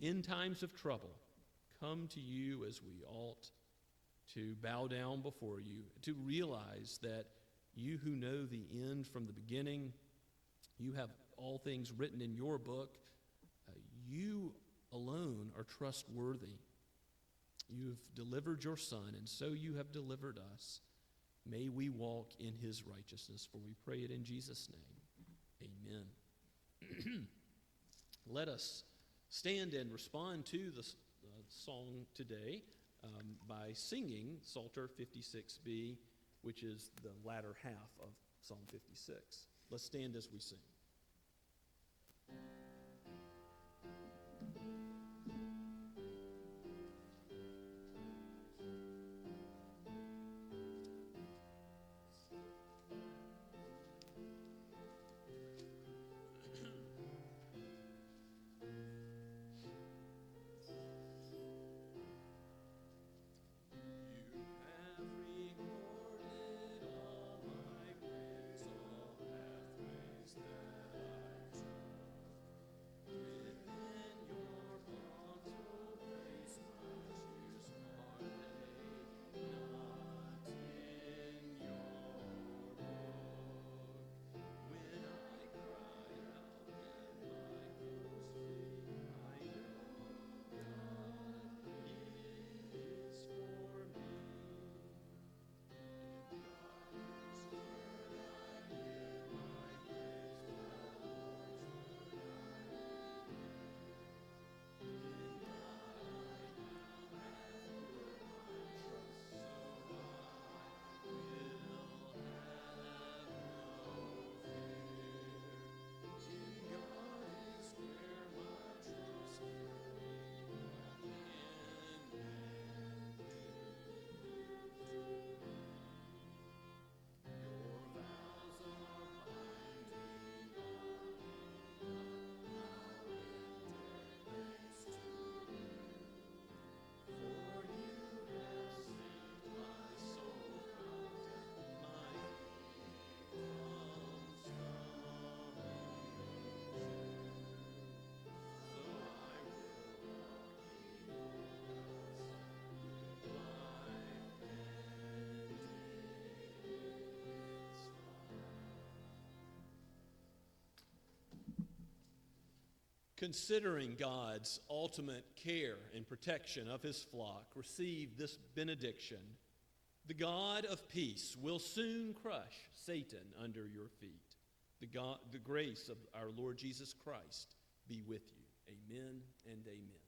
in times of trouble, come to you as we ought, to bow down before you, to realize that you who know the end from the beginning, you have all things written in your book. You alone are trustworthy. You've delivered your Son, and so you have delivered us. May we walk in his righteousness, for we pray it in Jesus' name. Amen. Let us stand and respond to the song today by singing Psalter 56b, which is the latter half of Psalm 56. Let's stand as we sing. Considering God's ultimate care and protection of his flock, receive this benediction. The God of peace will soon crush Satan under your feet. The grace of our Lord Jesus Christ be with you. Amen and amen.